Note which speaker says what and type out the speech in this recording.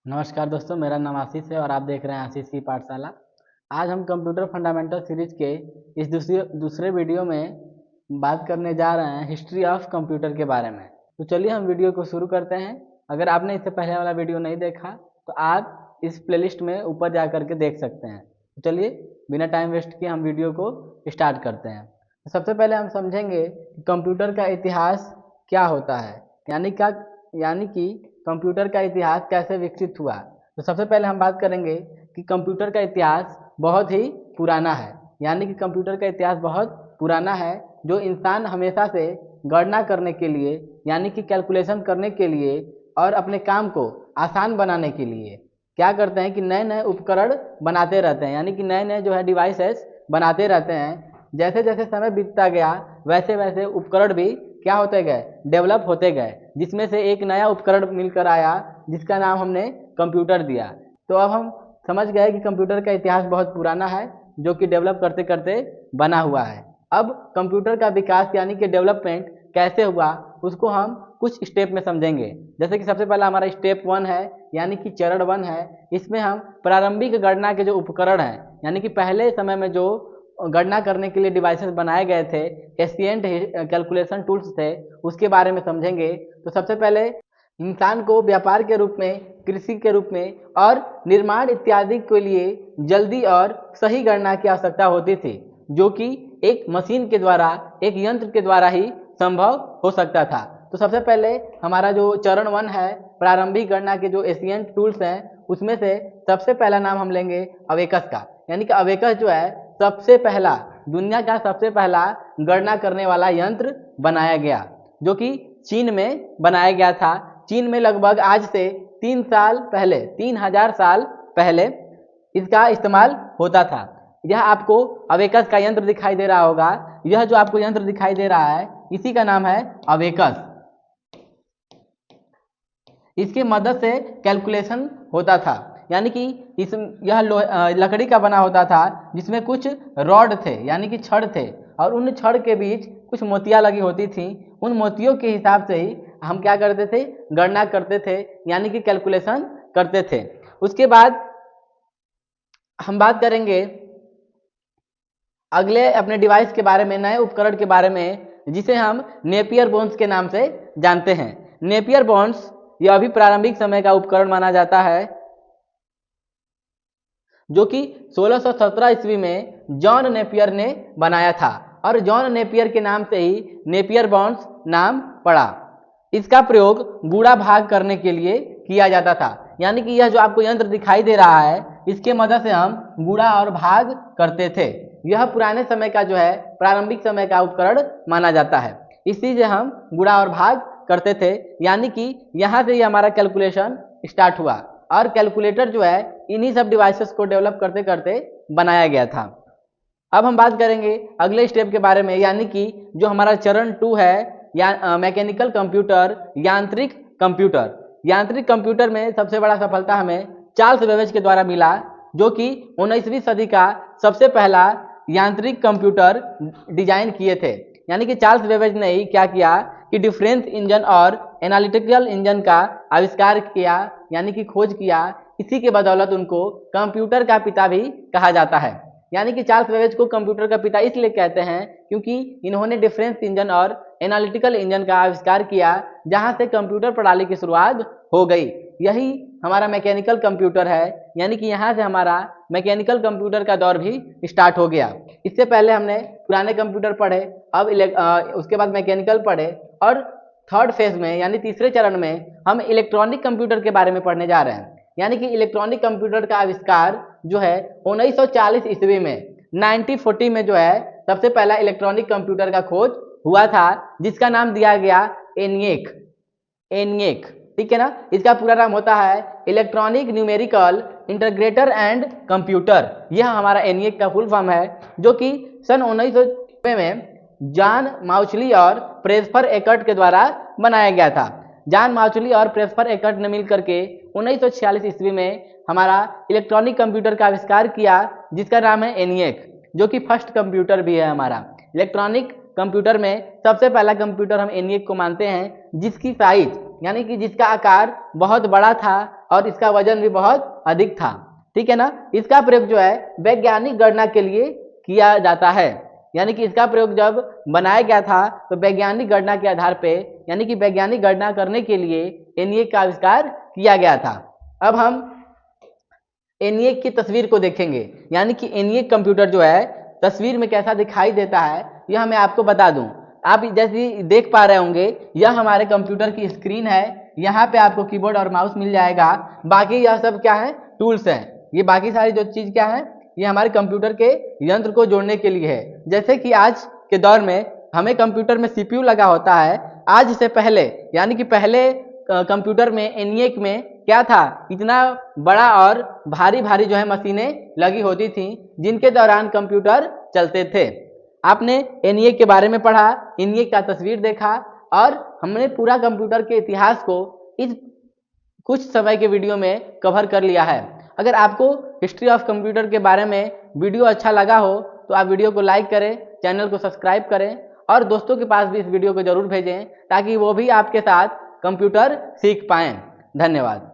Speaker 1: नमस्कार दोस्तों, मेरा नाम आशीष है और आप देख रहे हैं आशीष की पाठशाला। आज हम कंप्यूटर फंडामेंटल सीरीज के इस दूसरे वीडियो में बात करने जा रहे हैं हिस्ट्री ऑफ कंप्यूटर के बारे में। तो चलिए हम वीडियो को शुरू करते हैं। अगर आपने इससे पहले वाला वीडियो नहीं देखा तो आप इस प्लेलिस्ट में ऊपर जा करके देख सकते हैं। तो चलिए बिना टाइम वेस्ट किए हम वीडियो को स्टार्ट करते हैं। तो सबसे पहले हम समझेंगे कि कंप्यूटर का इतिहास क्या होता है, यानी कि कंप्यूटर का इतिहास कैसे विकसित हुआ। तो सबसे पहले हम बात करेंगे कि कंप्यूटर का इतिहास बहुत ही पुराना है, यानी कि कंप्यूटर का इतिहास बहुत पुराना है। जो इंसान हमेशा से गणना करने के लिए, यानी कि कैलकुलेशन करने के लिए और अपने काम को आसान बनाने के लिए क्या करते हैं कि नए नए उपकरण बनाते रहते हैं, यानी कि नए नए जो है डिवाइसेस बनाते रहते हैं। जैसे जैसे समय बीतता गया वैसे वैसे उपकरण भी क्या होते गए, डेवलप होते गए, जिसमें से एक नया उपकरण मिलकर आया जिसका नाम हमने कंप्यूटर दिया। तो अब हम समझ गए कि कंप्यूटर का इतिहास बहुत पुराना है जो कि डेवलप करते करते बना हुआ है। अब कंप्यूटर का विकास यानी कि डेवलपमेंट कैसे हुआ उसको हम कुछ स्टेप में समझेंगे। जैसे कि सबसे पहला हमारा स्टेप 1 है, यानी कि चरण 1 है। इसमें हम प्रारंभिक गणना के जो उपकरण हैं, यानी कि पहले समय में जो गणना करने के लिए डिवाइसेस बनाए गए थे, एशिएंट कैलकुलेशन टूल्स थे, उसके बारे में समझेंगे। तो सबसे पहले इंसान को व्यापार के रूप में, कृषि के रूप में और निर्माण इत्यादि के लिए जल्दी और सही गणना की आवश्यकता होती थी, जो कि एक मशीन के द्वारा, एक यंत्र के द्वारा ही संभव हो सकता था। तो सबसे पहले हमारा जो चरण 1 है, प्रारंभिक गणना के जो एशिएंट टूल्स हैं, उसमें से सबसे पहला नाम हम लेंगे अबेकस का। यानी कि अबेकस जो है सबसे पहला, दुनिया का सबसे पहला गणना करने वाला यंत्र बनाया गया, जो कि चीन में बनाया गया था। चीन में लगभग आज से 3000 साल पहले इसका इस्तेमाल होता था। यह आपको अबेकस का यंत्र दिखाई दे रहा होगा। यह जो आपको यंत्र दिखाई दे रहा है इसी का नाम है अबेकस। इसकी मदद से कैलकुलेशन होता था, यानी कि यह लकड़ी का बना होता था जिसमें कुछ रॉड थे, यानी कि छड़ थे, और उन छड़ के बीच कुछ मोतियां लगी होती थी। उन मोतियों के हिसाब से ही हम क्या करते थे, गणना करते थे, यानी कि कैलकुलेशन करते थे। उसके बाद हम बात करेंगे अगले अपने डिवाइस के बारे में, नए उपकरण के बारे में, जिसे हम नेपियर बोन्स के नाम से जानते हैं। नेपियर बोन्स यह भी प्रारंभिक समय का उपकरण माना जाता है, जो कि 1617 ईस्वी में जॉन नेपियर ने बनाया था, और जॉन नेपियर के नाम से ही नेपियर बोन्स नाम पड़ा। इसका प्रयोग गुणा भाग करने के लिए किया जाता था, यानी कि यह जो आपको यंत्र दिखाई दे रहा है इसके मदद से हम गुणा और भाग करते थे। यह पुराने समय का जो है प्रारंभिक समय का उपकरण माना जाता है। इसी से हम गुणा और भाग करते थे, यानी कि यहाँ से ही हमारा कैलकुलेशन स्टार्ट हुआ, और कैलकुलेटर जो है इन्हीं सब डिवाइसेस को डेवलप करते करते बनाया गया था। अब हम बात करेंगे अगले स्टेप के बारे में, यानी कि जो हमारा चरण 2 है, या मैकेनिकल कंप्यूटर, यांत्रिक कंप्यूटर। यांत्रिक कंप्यूटर में सबसे बड़ा सफलता हमें चार्ल्स बेबेज के द्वारा मिला, जो कि 19वीं सदी का सबसे पहला यांत्रिक कंप्यूटर डिजाइन किए थे। यानी कि चार्ल्स बेबेज ने ही क्या किया कि डिफरेंस इंजन और एनालिटिकल इंजन का आविष्कार किया, यानी कि खोज किया। इसी के बदौलत उनको कंप्यूटर का पिता भी कहा जाता है। यानी कि चार्ल्स बेबेज को कंप्यूटर का पिता इसलिए कहते हैं क्योंकि इन्होंने डिफरेंस इंजन और एनालिटिकल इंजन का आविष्कार किया, जहां से कंप्यूटर प्रणाली की शुरुआत हो गई। यही हमारा मैकेनिकल कंप्यूटर है, यानी कि यहाँ से हमारा मैकेनिकल कंप्यूटर का दौर भी स्टार्ट हो गया। इससे पहले हमने पुराने कंप्यूटर पढ़े, अब उसके बाद मैकेनिकल पढ़े, और थर्ड फेज में यानी तीसरे चरण में हम इलेक्ट्रॉनिक कंप्यूटर के बारे में पढ़ने जा रहे हैं। यानी कि इलेक्ट्रॉनिक कंप्यूटर का आविष्कार जो है 1940 ईस्वी में, 1940 में जो है सबसे पहला इलेक्ट्रॉनिक कंप्यूटर का खोज हुआ था, जिसका नाम दिया गया एनिएक। एनिएक, ठीक है ना। इसका पूरा नाम होता है electronic numerical integrator and computer. यह हमारा एनिएक का फुल फॉर्म है, जो कि सन 1990 में जॉन माउचली और प्रेस्पर एकर्ट के द्वारा बनाया गया था। जॉन माउचली और प्रेस्पर एकर्ट ने मिलकर के 1946 ईस्वी में हमारा इलेक्ट्रॉनिक कंप्यूटर का आविष्कार किया, जिसका नाम है एनिएक, जो कि फर्स्ट कंप्यूटर भी है हमारा। इलेक्ट्रॉनिक कंप्यूटर में सबसे पहला कंप्यूटर हम एनिएक को मानते हैं, जिसकी साइज यानी कि जिसका आकार बहुत बड़ा था और इसका वजन भी बहुत अधिक था। ठीक है ना। इसका प्रयोग जो है वैज्ञानिक गणना के लिए किया जाता है, यानी कि इसका प्रयोग जब बनाया गया था तो वैज्ञानिक गणना के आधार पे, यानी कि वैज्ञानिक गणना करने के लिए एनिएक का आविष्कार किया गया था। अब हम एनिएक की तस्वीर को देखेंगे, यानी कि एनिएक कंप्यूटर जो है तस्वीर में कैसा दिखाई देता है यह मैं आपको बता दूं। आप जैसे देख पा रहे होंगे यह हमारे कंप्यूटर की स्क्रीन है। यहाँ पे आपको कीबोर्ड और माउस मिल जाएगा। बाकी यह सब क्या है, टूल्स हैं। ये बाकी सारी जो चीज़ क्या है, ये हमारे कंप्यूटर के यंत्र को जोड़ने के लिए है। जैसे कि आज के दौर में हमें कंप्यूटर में सीपीयू लगा होता है। आज से पहले, यानी कि पहले कंप्यूटर में एनिएक में क्या था, इतना बड़ा और भारी भारी जो है मशीनें लगी होती थी जिनके दौरान कंप्यूटर चलते थे। आपने एनिएक के बारे में पढ़ा, एनिएक का तस्वीर देखा और हमने पूरा कंप्यूटर के इतिहास को इस कुछ समय के वीडियो में कवर कर लिया है। अगर आपको हिस्ट्री ऑफ कंप्यूटर के बारे में वीडियो अच्छा लगा हो तो आप वीडियो को लाइक करें, चैनल को सब्सक्राइब करें और दोस्तों के पास भी इस वीडियो को जरूर भेजें ताकि वो भी आपके साथ कंप्यूटर सीख पाएं। धन्यवाद।